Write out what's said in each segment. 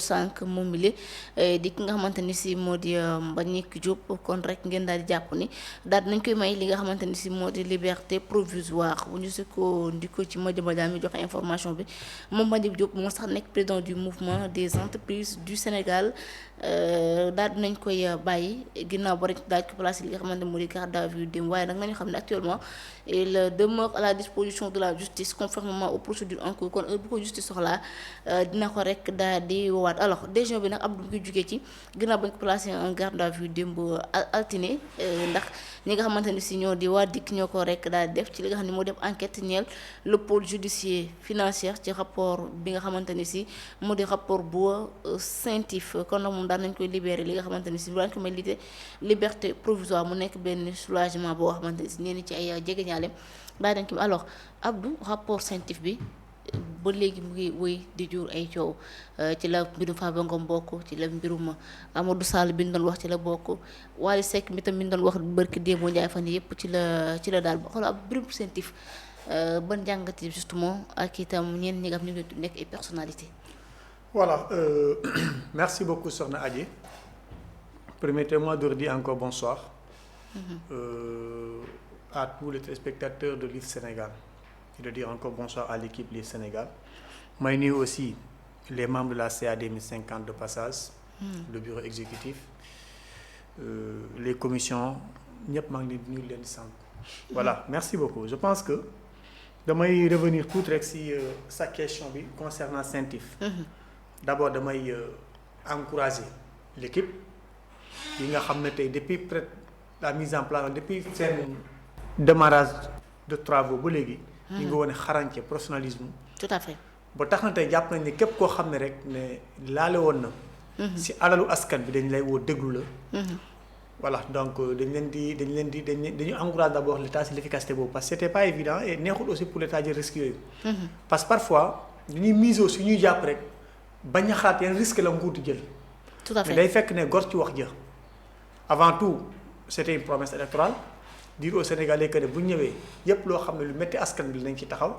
sànq moom mi di ki nga xamante ni si moo di Mbagnick Diop kon rek ngeen daal di jàpp ni daal nañ koy may li nga xamante ni si moo di liberté provisoire bu ñu si ko ndiko ci Madiambal Diagne mi joxe information bi moom Mbagnick Diop moo sax nekk président du mouvement des entreprises du Sénégal daal dinañ koy bàyyi ginnaaw ba rek daal ko placé li nga xamante moo di garde à vue dem waaye nag nañu xam ne actuellement il demeure à la disposition de la justice conformément aux procédures en cours kon bu ko justice soxlaa dina ko rek daal di woowaat alors décision bi nag Abdou ngi jugee ci ginnaaw bañ ko placé en garde à vue démb altine ndax ñi nga xamante ni si ñoo di waa DIC ñoo ko rek daal di def ci li nga xam ne moo def enquête ñeel le pôle judiciaire financier ci rapport bi nga xamante ni si moo di rapport bu CENTIF kon nag moom daan nañ koy libéré li nga xamante ni si daañu ko may liberté provisoire mu nekk benn soulagement boo xamante ni si ñenn ci ay jegeñaale daal dañ ko alors Abdou rapport CENTIF bi ba léegi mu ngi wéy di jur ay coow ci la mbirum Farba Ngom bokk ci la mbirum Amadou Sall bi ñu doon wax ci la bokk Wally Seck mi tam mi ñu doon wax barki démb Ndiaye fan yëpp ci la daal ba xoolal ab mbirum CENTIF ban jàngati justement ak itam ñenn ñi nga xam ne ñu nekk ay personnalité. Voilà, merci beaucoup Sokhna Adji. Permettez-moi de redire encore bonsoir à tous les téléspectateurs de Live Sénégal et de dire encore bonsoir à l'équipe Live Sénégal. may nuyu aussi les membres de la CAD 1050 de passage, le bureau exécutif, les commissions ñëpp maa ngi nuyu leen di sant. Voilà, merci beaucoup. Je pense que damay revenir tout rek si sa question bi concernant CENTIF. D'abord damay encourager l'équipe yi nga xam ne tey depuis peut-être la mise en place depuis seen démarrage de travaux ba léegi. ñu ngi wane xarañte professionnalisme. Tout à fait. ba tax na tey jàpp nañ ne képp koo xam ne rek ne laale woon na. si alalu askan bi dañ lay woo déglu la. Voilà, donc dañu encourage d'abord l'État si l'efficacité boobu parce que c'était pas évident et neexul aussi pour l'État jël risque yooyu. Parce que parfois dañuy miser su ñuy jàpp rek bañ a xalaat yan risque la nguur di jël. Tout à fait. Mais day fekk ne gor ci wax ja avant tout c'était une promesse électorale dire aux Sénégalais que ne bu ñu ñëwee yépp loo xam ne lu métti askan bi nañ ci taxaw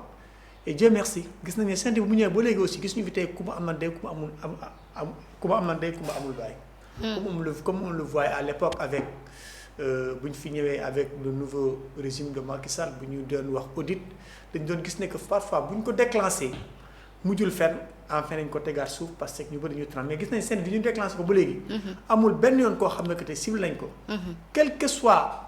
et Dieu merci gis nañ ne CENTIF bu mu ñëwee ba léegi aussi gis ñu fi tey ku ma am na ndey ku ma amul ku ma am na ndey ku ma amul baay. Comme on le voyait à l'époque avec bu ñu fi ñëwee avec le nouveau régime de Macky Sall bu ñu doon wax audit dañ doon gis ne que parfois bu ñu ko déclenché mujjul fenn enfin nañ ko tegaat suuf parce que ñu bëri ñu trente mais gis nañ seen bi ñu déclenché ko ba léegi. amul benn yoon koo xam ne que tey ciblé nañ ko. quel que soit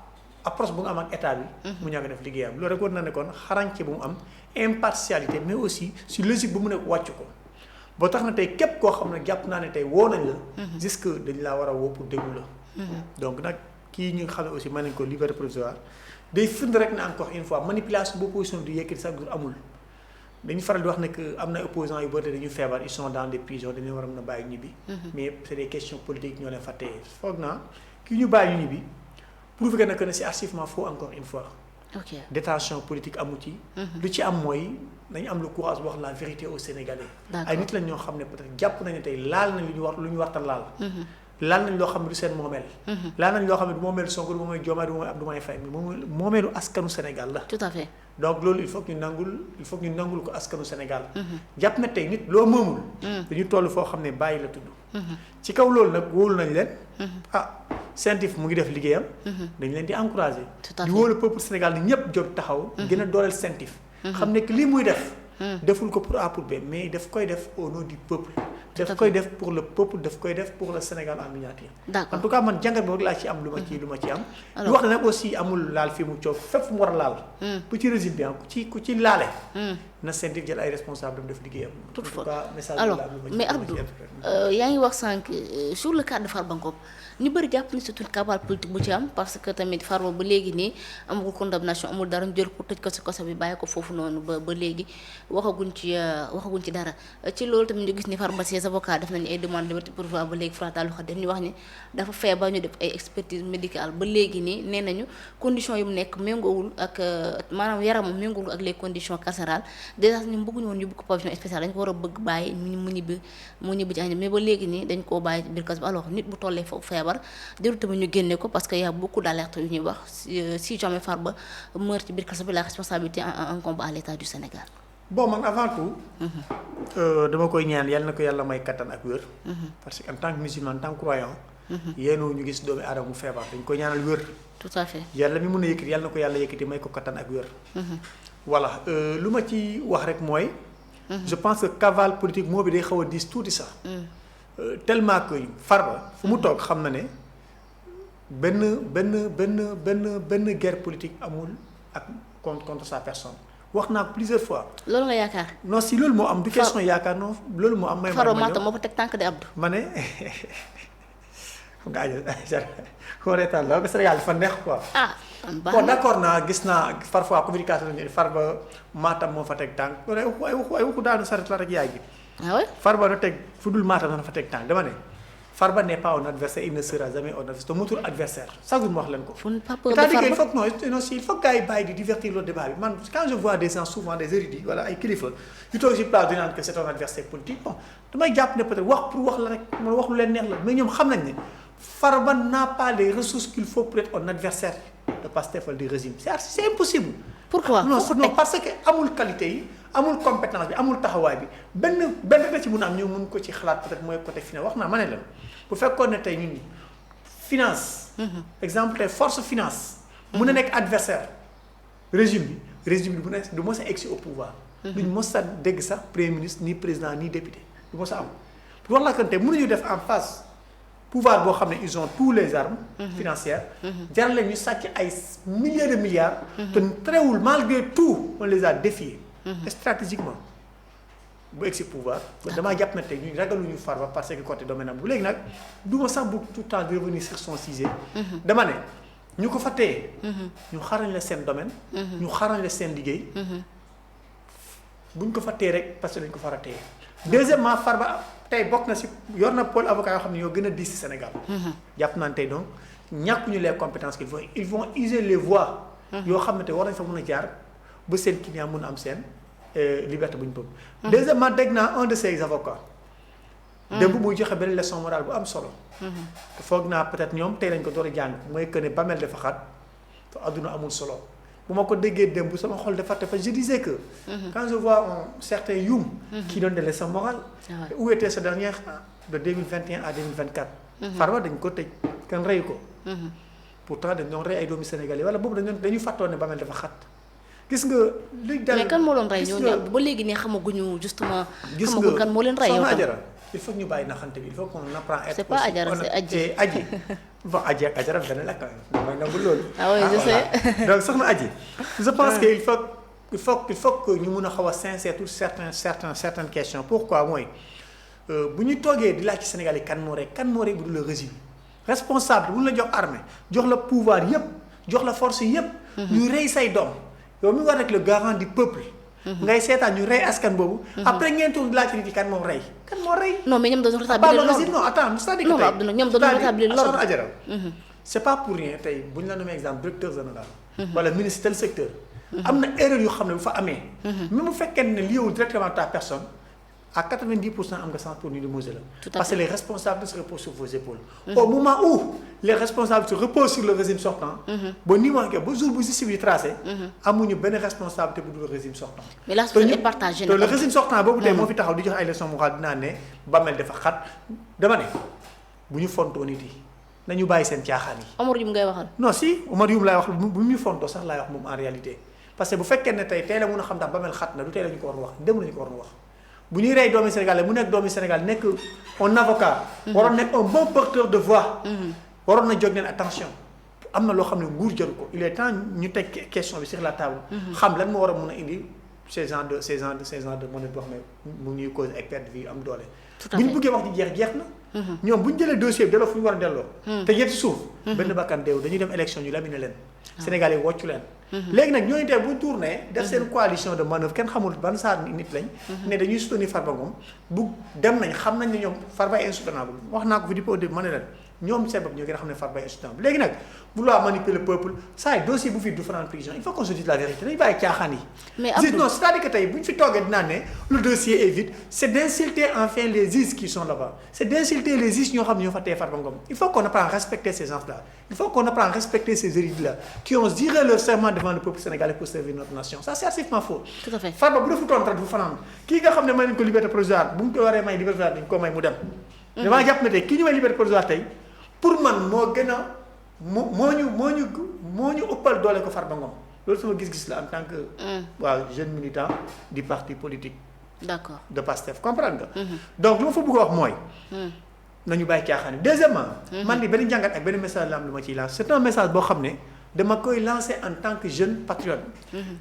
approche bu nga am ak état bi. mu ñàkk def liggéeyam loolu rek war na ne kon xarañte bu mu am impartialité mais aussi si logique bu mu nekk wàcc ko. boo tax na tey képp koo xam ne jàpp naa ne tey woo nañ la. jusque dañ laa war a woo pour déglu la. donc nag kii ñu nga xam ne aussi mën nañ ko liberté provisoire day firnde rek ne encore une fois manipulation bu opposition du yëkkati chaque jour amul. dañu faral di wax ne que am na opposants yu bëri dañu feebar ils sont dans des prisons dañu war a mën a bàyyi ñibbi. mais c'est des questions politiques ñoo leen fa téye foog naa kii ñu bàyyi ñibbi prouver que ne c'est archivement faux encore une fois. Ok. Détention politique amu ci. lu ci am mooy nañu am le courage wax la vérité aux Sénégalais. D'accord. ay nit lañ ñoo xam ne peut-être jàpp nañu tey laal nañ lu ñu warta laal. laal nañ loo xam ne du seen moomeel. laal nañ loo xam ne du moomeelu Sonko du moomeelu Diomaye du moomeelu Abdoulaye Faye moomeelu askanu Sénégal la. Tout à fait. donc loolu il faut que ñu nangul ko askanu Sénégal. jàpp na tey nit loo moomul. dañu toll foo xam ne bàyyi la tudd. ci kaw loolu nag wóolu nañ leen. CENTIF mu ngi def liggéeyam. dañ leen di encourager. Tout à di fait. wóolu peuple Sénégal ni ñëpp jóg taxaw. gën a dooleel CENTIF. xam ne que lii muy def. deful ko pour A pour B mais daf koy def au nom du peuple. daf koy def pour le peuple daf koy def pour le Sénégal en miniature. D'accord. en tout cas man jàngat boobu laa ci am lu ma ci am. Alors. di wax ne nag aussi amul laal fii mu coow fépp fu mu war a laal. bu ci régime bi ku ci laale. na CENTIF jël ay responsable daf def liggéeyam. Toutefois. en tout cas message Alors, bi laa lu ma ci- mais lu ma Abdou ci- yaa ngi wax sànq sur le cas de Farba Ngom ñu bëri jàpp ni c'est une cabale politique bu ci am parce que tamit Farba ba léegi nii amagul condamnation amul dara ñu jël ko tëj ko ci kaso bi bàyyi ko foofu noonu ba léegi waxaguñ ci dara ci loolu tamit ñu gis ni Farba ses avocats def nañu ay demande de liberté provisoire ba léegi Fara lu def ñu wax ni dafa feebar ñu def ay expertise médicale ba léegi nii nee nañu conditions yi mu nekk méngoowul ak maanaam yaramam méngoowul ak les conditions carcérales déjà ñu bëgguñu woon yóbbu ko pavillon spécial dañ ko war a bëgg bàyyi mu ñibbi ci añ mais ba léegi nii dañ koo bàyyi biir kaso bi alors nit bu tollee foofu feebar jërul tamit ñu génne ko parce que y a beaucoup d'alerte yu ñuy wax si jamais Farba meurt ci biir kaso bi la responsabilité incombe à l'État du Sénégal. bon man avant tout. dama koy ñaan yàlla na ko yàlla may kattan ak wér. parce que en tant que musulman en tant que croyant. yéenoo ñu gis doomi aadama mu feebar dañ koy ñaanal wér. tout à fait yàlla mi mun a yëkkati yàlla na ko yàlla yëkkati may ko kattan ak wér. voilà lu ma ci wax rek mooy. je pense que cavale politique moo bi day xaw a diis tuuti sax. tellement que Farba fu mu toog xam na ne benn guerre politique amul ak contre sa personne. wax naa ko plusieurs fois. loolu nga yaakaar. non si loolu moo am du question yaakaar non loolu moo am. may Farba Matam moo fa teg tànk de Abdou. ma ne nga ko reetaan la Sénégal dafa neex quoi. ah bon d'accord naa gis naa parfois communication ni Farba Matam moo fa teg tànk ay waxu daanu saret la rek yaay gi. ah oui Farba na teg fu dul Matam na fa teg tànk dama ne Farba n'est pas un adversaire il ne sera jamais un adversaire te motul adversaire chaque jour ma wax leen ko. fu pas peur de c'est-à-dire Farba il faut que non il faut que gars yi bàyyi di divertir le débat bi man quand je vois des gens souvent des érudits voilà ay kilifa yu toog ci place di naan que c'est un adversaire politique bon damay jàpp ne peut-être wax pour wax la rek man wax lu leen neex la mais ñoom xam nañ ne Farba n'a pas les ressources qu'il faut pour être un adversaire de Pastef wala du régime c'est impossible. pourquoi non parce que amul qualité yi amul compétence bi amul taxawaay bi benn da ci mun a am ñu mun ko ci xalaat peut-être mooy côté finance wax naa ma ne la bu fekkoon ne tey ñun finance. exemple tey force finance. mun a nekk adversaire régime bi du mos a egsi au pouvoir. duñ mos a dégg sax premier ministre ni président ni député du mos a am pour wax la que tey mënuñu def en face pouvoir boo xam ne ils ont tous les armes. financières. jar leen ñu sàcc ay milliers de milliards. te terewul malgré tout on les a défiés. stratégiquement bu egsi pouvoir. damaa jàpp na tey ñu ragaluñu Farba parce que côté domaine am bu léegi nag du ma sax bu tout le temps di revenir sur son sujet. dama ne ñu ko fa téye. ñu xarañ la seen domaine. ñu xarañ la seen liggéey. buñ ko fa téye rek parce que dañ ko far a téye. deuxièmement Farba tey bokk na si yor na pôle avocat yoo xam ne ñoo gën a diis si Sénégal. jàpp naa ne tey donc ñàkkuñu les compétences qu'il faut ils vont user les voies. yoo xam ne tey war nañ fa mën a jaar ba seen client mën a am seen liberté bu ñu bëgg. deuxièmement dégg naa un de ces avocats. démb muy joxe benn leçon morale bu am solo. te foog naa peut-être ñoom tey lañ ko door a jàng mooy que ne bàmmeel dafa xat te adduna amul solo. bu ma ko déggee démb sama xol dafa je disais que. quand je vois un certain Youm. qui donne des leçons morales. où était ce dernier de 2021 à 2024. Farba dañ ko tëj kenn reyu ko. pourtant dañ doon rey ay doomi Sénégalais wala boobu dañu fàttoon ne bàmmeel dafa xat. gis nga li dal mais kan moo doon rey ñooñu ba léegi ne xamaguñu justement. gis nga xamaguñ kan moo leen rey yow tam il faut que ñu bàyyi naxante bi il faut qu'on apprend à être. c'est pas Adjara c'est Adji bon Adji ak Adjara benn la quand même damay nangu loolu. ah oui je sais donc soxna Adji. je pense que il faut que ñu mun a xaw a sincère tout certaines questions pourquoi mooy bu ñu toogee di laaj ci Sénégal yi kan moo rey bu dul le régime responsable bu ñu la jox armée jox la pouvoir yépp jox la force yépp. ñu rey say doom yow mi war rek le garant du peuple. ngay seetaan ñu rey askan boobu. après ngeen toog laaj nit yi kan moo rey. non mais ñoom dañoo rétablir l'ordre non attends c'est-à-dire que non Abdou ñoom dañoo rétablir l'ordre Adjara c'est pas pour rien tey bu ñu la nommé exemple directeur général. wala ministre tel secteur. am na erreur yoo xam ne bu fa amee. même bu fekkee ne lié directement ta personne à 90% am nga sens pour ñu démoser la. parce que les responsables se reposent sur vos épaules. au moment où les responsables se reposent sur le régime sortant. ba ni ma ba jour bu justice bi tracé. amuñu benn responsabilité bu dul régime sortant. mais la société est partagée te le régime sortant boobu tey moo fi taxaw di joxe ay leçons morales dinaa ne bàmmeel dafa xat dama ne bu ñu fontoo nit yi nañu bàyyi seen caaxaan yi. Omar Youm ngay waxal. non si Omar Youm laay wax bu ñu fontoo sax laay wax moom en réalité parce que bu fekkee ne tey la mun a xam ndax bàmmeel xat na du tey la ñu ko war a wax dem lañu ko war a wax. bu ñuy rey doomi Sénégal mu nekk doomi Sénégal nekk un avocat. waroon nekk un bon porteur de voix. waroon na jóg leen attention am na loo xam ne nguur jaru ko il est temps ñu teg question bi sur la table. xam lan moo war a mun a indi ces gens de monnaie boo xam ne mu ñuy cause ay perte de vie am doole. bu ñu bëggee wax ji jeex na. ñoom bu ñu jëlee dossier bi delloo fu ñu war a delloo. te ñetti suuf. benn bakkan deew dañuy dem élection ñu lamine leen. Sénégal yi woccu leen. léegi nag ñooñu tey bu ñu tourné def seen coalition de manœuvre kenn xamul ban saa nit lañ. ne dañuy soutenir Farba Ngom bu dem nañ xam nañ ne ñoom Farba est insoutenable wax naa ko fi di po ma ne leen ñoom seen bopp ñoo gën a xam ne Farba insultant bi léegi nag vouloir manipuler le peuple saa dossier bu fi du fanaan prison il faut qu'on se dise la vérité dañu bàyyi caaxaan yi. mais non c'est-à-dire que tey bu ñu fi toogee dinaa ne le dossier est vide c'est d'insulter enfin les juges qui sont là-bas c'est d'insulter les juges ñoo xam ne ñoo fa téye Farba Ngom il faut qu'on apprenne à respecter ces gens-là il faut qu'on apprenne à respecter ces juristes-là qui ont juré leur serment devant le peuple sénégalais pour servir notre nation ça c'est absolument faux. tout à fait Farba bu defutoon dara du fanaan kii nga xam ne may nañ ko liberté provisoire bu mu ko waree may liberté provisoire dañ ko may mu dem. damaa jàpp ne tey kii ñu may liberté provisoire tey pour man moo gën a moo ñu ëppal doole ko Farba Ngom loolu sama gis-gis la en tant que. waaw jeune militant du parti politique. d'accord de Pastef comprendre nga. donc lu ma fa bëgg a wax mooy. nañu bàyyi caaxaan deuxièmement. man ni benn jàngat ak benn message la am lu ma ciy lancer c'est un message boo xam ne dama koy lancer en tant que jeune patriote.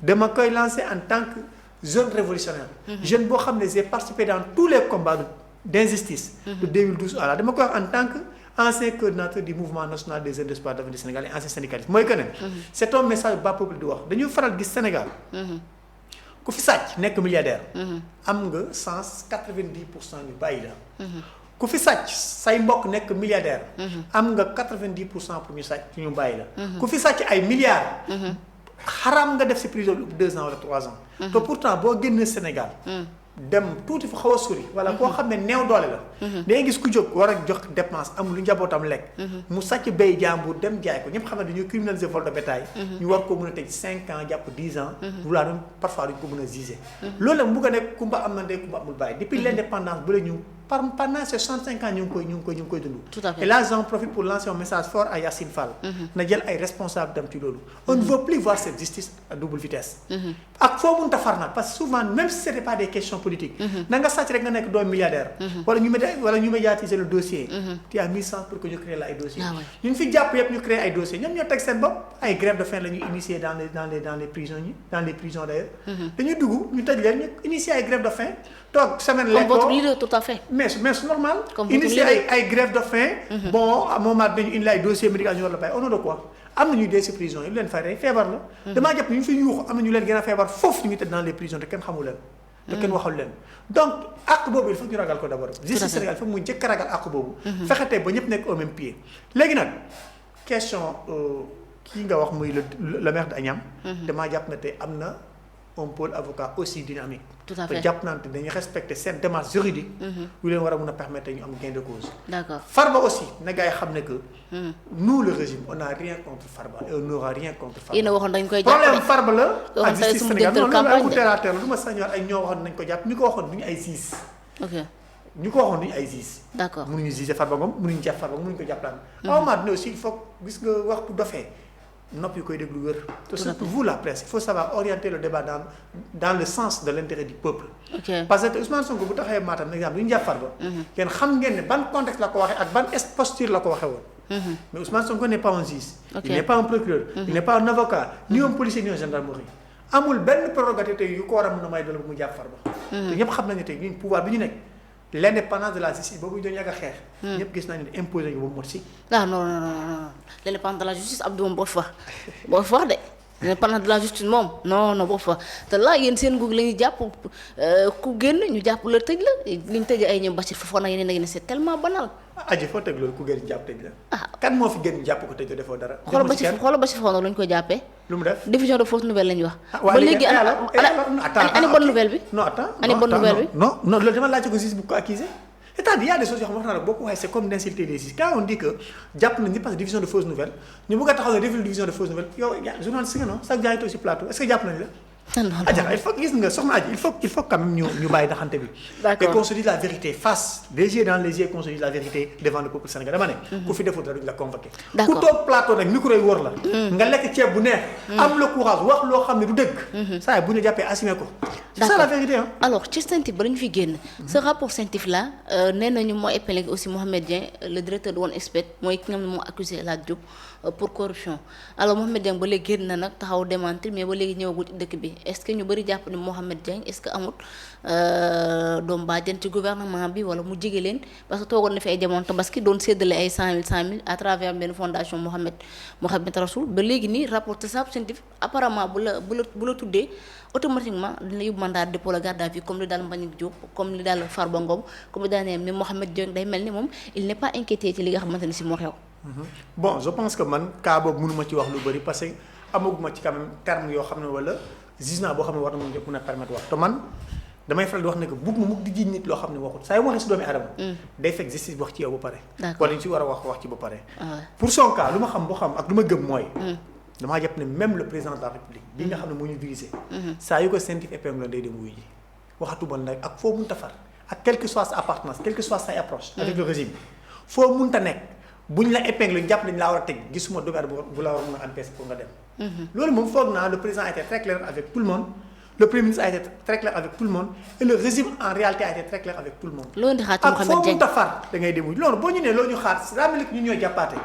dama koy lancer en tant que jeune révolutionnaire. jeune boo xam ne j'ai participé dans tous les combats d'injustice. de 2012 à là dama koy wax en tant que ancien coordinateur du mouvement national des jeunes d'espoir d'avenir du Sénégal et ancien syndicaliste mooy que ne. c'est un message ba peuple di wax dañuy faral gis Sénégal. ku fi sàcc nekk milliardaire. am nga 190% ñu bàyyi la. ku fi sàcc say mbokk nekk milliardaire. am nga 90% pour ñu sàcc ñu bàyyi la. ku fi sàcc ay milliards. xaraam nga def ci prison bi 2 ans wala 3 ans. te pourtant boo génnee Sénégal. dem tuuti fa xaw a sori. wala koo xam ne néew doole la. day gis ku jóg war a jox dépense am lu njabootam lekk. mu sàcc bay jàmbur dem jaay ko ñëpp xam ne dañuy criminaliser vol de bétail. ñu war ko mën a tëj 5 ans jàpp 10 ans. wala même parfois duñ ko mën a juger. loolu nag mu ko nekk kumba am na ndey kumba amul bàyyi depuis l'indépendance ba la ñu pendant ces 65 ans ñu ngi koy dund. tout à fait et là j'en profite pour lancer un message fort à Yacine Fall. na jël ay responsables dem ci loolu. on ne veut plus voir cette justice à double vitesse. ak foo mënta far nag parce que souvent même si c'était pas des questions politiques. na nga sàcc rek nga nekk doomu milliardaire. wala ñu médiatiser le dossier. tu as mis sens pour que ñu créer la ay dossiers. ñu fi jàpp yëpp ñu créer ay dossiers ñoom ñoo teg seen bopp ay grève de faim la ñuy initier dans les prisons dans les prisons d'ailleurs. dañuy dugg ñu tëj leen ñu initier ay grève de faim toog semaine. comme votre leader tout à fait. mais c'est normal. comme initier ay grève de faim. bon à un moment dañu indi ay dossiers médicaux ñu war la bàyyi au nom de quoi. am na ñuy dee ci prison yi lu leen fay rey feebar la. damaa jàpp ñu fi yuuxu am na ñu leen gën a feebar foofu ñu ngi tëdd dans les prisons te kenn xamul leen. te kenn waxul leen donc àq boobu il faut ñu ragal ko d'abord. justice Sénégal il faut mu njëkk a ragal àq boobu. fexe tey ba ñëpp nekk au même pied. léegi nag question kii nga wax muy le maire d'Agnam. damaa jàpp ne tey am na un pôle avocat aussi dynamique. tout à fait te jàpp naa ne dañuy respecter seen démarche juridique. yu leen war a mun a permettre ñu am gain de cause. d'accord Farba aussi na gars yi xam ne que. nous le régime on n'a rien contre Farba et on n'aura rien contre Farba. yéen a waxoon dañ koy jàppale problème Farba la. waxoon ak justice suñu Sénégal directeur non campagne loolu ay terre la du ma sañ wax ay ñoo waxoon nañ ko jàpp ñu ko waxoon duñu ay juges. ok ñu ko waxoon duñu ay juges. d'accord mënuñu juger Farba Ngom mënuñu jàpp Farba mënuñu ko jàppalaan. à un moment donné aussi il faut gis nga waxtu dofee nopp yi koy déglu wér. te surtout vous la presse il faut savoir orienter le débat dans le sens de l'intérêt du peuple. ok parce que Ousmane Sonko bu taxawee Matam exemple du ñu jàpp Farba. yéen xam ngeen ne ban contexte la ko waxee ak ban posture la ko waxee woon. mais Ousmane Sonko n'est pas un juge. il n'est pas un procureur. il n'est pas un avocat. ni un policier ni un gendarmerie. amul benn prérogative tey yu ko war a mën a may doole bu mu jàpp Farba. te ñëpp xam nañu tey ñun pouvoir bi ñu nekk. l'indépendance de la justice boobu ñu doon yàgg a xeex. ñëpp gis nañu ne imposé ñu ba mu mot si. ah non l'indépendance de la justice Abdou moom boo fi wax de l'indépendance de la justice moom non boo fi wax te là yéen seen nguur la ñuy jàpp ku génn ñu jàpp la tëj la li ñu tëj ay ñoom Bassirou Fofana yeneen ak yeneen c'est tellement banal. aji foo teg loolu ku génn jàpp tëj la. kan moo fi génn jàpp ko tëj la defoo dara. xoolal Bassirou Fofana lu ñu koy jàppee. lu mu def diffusion de fausses nouvelles la ñu wax. ba léegi ani bonne nouvelle bi. non attends ani bonne nouvelle bi. non loolu dama laajte ko justice bu ko accusé c'est-à-dire il y a des choses yoo xam ne wax naa la boo ko waxee c'est comme d'insulter les juges quand on dit que jàpp nañ ni parce que diffusion de fausses nouvelles ñu bëgg a taxaw ne deful diffusion de fausses nouvelles yow journaliste nga non sax jaay aussi plateau est-ce que jàpp nañ la. Adja il faut gis nga soxna Adji il faut quand même ñu bàyyi naxante bi. d'accord et qu'on se dise la vérité face les yeux dans les yeux qu'on se dise la vérité devant le peuple sénégalais dama ne. ku fi deful dara duñ la convoqué. d'accord ku toog plateau nag micro yi wóor la. nga lekk ceeb bu neex. am le courage wax loo xam ne du dëgg. saa bu ñu jàppee assumé ko. c'est ça la vérité hein. alors ci CENTIF ba dañu fi génn. ce rapport CENTIF là nee nañu moo épinglé aussi Mohamed Dieng le directeur de 1xBet mooy ki nga xam ne moo accusé Lat Diop pour corruption alors Mohamed Dieng ba léegi génn na nag taxaw démentir mais ba léegi ñëwagul dëkk bi est-ce que ñu bëri jàpp ni Mohamed Dieng est-ce que amut doom bàjjen ci gouvernement bi wala mu jege leen parce que toogoon na fi ay jamono tabaski doon séddale ay 100 000 à travers benn fondation Mohamed Rassoul ba léegi nii rapport scientifique apparemment bu la tuddee automatiquement dina yóbbu mandat de dépôt la garde à vue comme li daal Mbagnick Diop comme li daal Farba Ngom comme li daal ne mais Mohamed Dieng day mel ni moom il n'est pas inquiété ci li nga xamante ni si moo xew. bon je pense que man cas boobu mënuma ci wax lu bëri parce que amaguma ci quand même terme yoo xam ne wala jugement boo xam ne war na mën a permettre wax te man damay faral di wax ne que bugg ma mukk di jiiñ nit loo xam ne waxut saa yu waxee si doomi aadama day fekk justice wax ci yow ba pare wala ñu si war a wax ci ba pare pour son cas lu ma xam boo xam ak lu ma gëm mooy damaa jàpp ne même le président de la république bi nga xam ne moo ñu dirigé saa yu ko scientifique épingle day dem wuyu ji waxatuma nag ak foo munta far ak quelle que soit sa appartenance quelle que soit sa approche avec le régime foo munta nekk buñ la épingle jàpp nañ laa war a teg gisuma doomi aadama bu la war a mën a empêcher pour nga dem loolu moom foog naa le président a été très clair avec tout le monde le premier ministre a été très clair avec tout le monde et le régime en réalité a été très clair avec tout le monde loolu di xaar ci ak Mohamed foo Dieng munta far da ngay dem wuyu loolu boo ñu nee loolu ñu xaar daa mel ni ñu ñooy jàppaate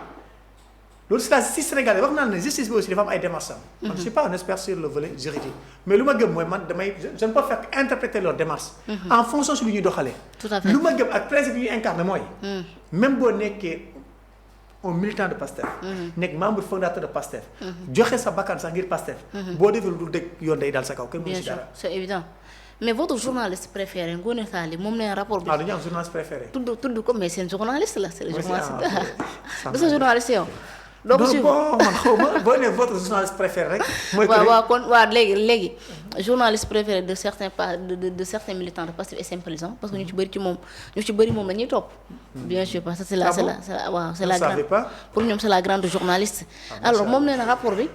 loolu c'est la justice sénégalaise wax naa ne justice bi aussi dafa am ay démarches man je suis pas un expert sur le volet juridique mais lu ma gëm mooy man damay je ne peux faire interpréter leurs démarches en fonction si lu ñuy doxalee tout à fait lu ma gëm ak principe yi ñuy incarné mooy même boo nekkee un militant de Pastef nekk membre fondateur de Pastef joxe sa bakkan sax ngir Pastef boo defee lu dul dëgg yoon day dal sa kaw kenn mënu bien si sûr dara c'est évident mais votre journaliste préféré Ngoné Sali moom nee na rapport bi dañu am journaliste préféré tudd ko mais seen journaliste la c'est le Moi, journaliste c'est du sa journaliste yow doo ko suivre bon man xaw ma boo nee votre journaliste préféré rek mooy waaw kon waaw léegi journaliste préféré de certains militants de Pastef et sympathisants parce que ñu ci bëri moom la ñuy topp bien sûr parce que c'est la grande pour ñoom c'est la grande journaliste alors moom nee na rapport bi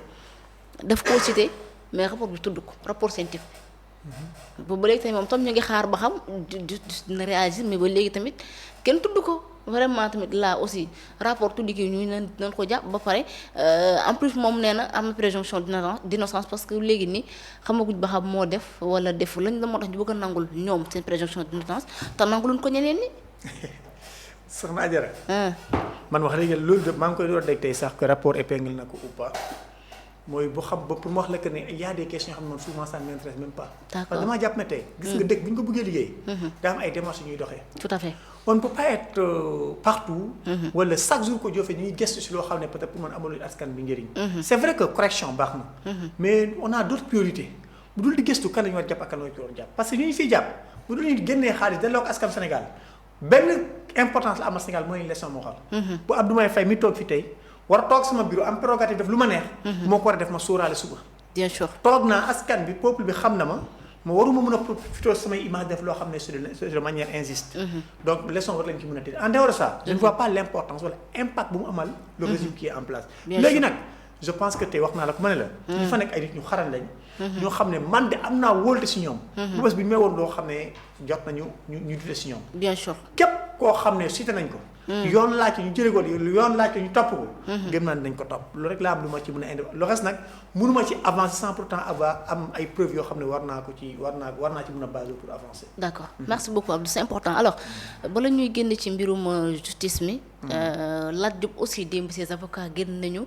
daf koo cité mais rapport bi tudd ko rapport scientifique boobu ba léegi tamit moom tam ñu ngi xaar ba xam dina réagir mais ba léegi tamit kenn tudd ko vraiment tamit là aussi rapport tuddi ki ñu nañ ko jàpp ba pare en plus moom nee na am na présomption d'innocence parce que léegi ni xamaguñ ba xam moo def wala defu lañ la moo tax ñu bëgg a nangul ñoom seen présomption d'innocence te nanguluñ ko ñeneen ñi soxna Adjara man wax dëgg loolu de maa ngi koy door dégg tey sax que rapport épingle na ko ou pas mooy bu xam ba pour mu wax la que ne y a des questions yoo xam ne man souvent ça ne m'intéresse même pas. D'accord. parce que damaa jàpp ne tey. gis nga dëkk bu ñu ko bëggee liggéey. daa am ay démarches yu ñuy doxee. tout à fait on ne peut pas être partout. wala chaque jour ko jofee ñuy gëstu si loo xam ne peut-être pour man amalul askan bi njëriñ. c'est vrai que correction baax na. mais on a d'autres priorités bu dul di gëstu kan la ñu war jàpp ak kan la ñu war jàpp parce que ñu fiy jàpp bu dul ñu génnee xaalis delloo ko askan Sénégal benn importance la amal Sénégal mooy leçon morale. bu Abdoulaye Faye mi toog fi tey. war a toog sama bureau am prérogative def lu ma neex. moo ko war a def ma sóoraale suba. bien sûr toog naa askan bi peuple bi xam na ma waruma mën a profité samay image def loo xam ne c'est de manière injuste. donc leçon war lañ ci mën a tëdd en dehors de ça. je ne vois pas l'importance wala impact bu mu amal. le régime qui est en place. léegi nag je pense que tey wax naa la ko ma ne la. ñu fa nekk ay nit ñu xaral lañ. ñoo xam ne man de am naa wóolte si ñoom. bu bés bi ñu may woon loo xam ne jot nañu ñu dute si ñoom. bien sûr képp koo xam ne cité nañ ko. yoon laaj ñu jëlee ko yoon laaj ñu topp ko. gëm naa ne dañ ko topp loolu rek laa am lu ma ci mën a indi le reste nag mënuma ci avancer sans pourtant avoir am ay preuves yoo xam ne war naa ci mën a baser pour avancer. d'accord merci beaucoup Abdou c'est important alors bala ñuy génn ci mbirum justice mi. Lat Diop aussi démb ses avocats génn nañu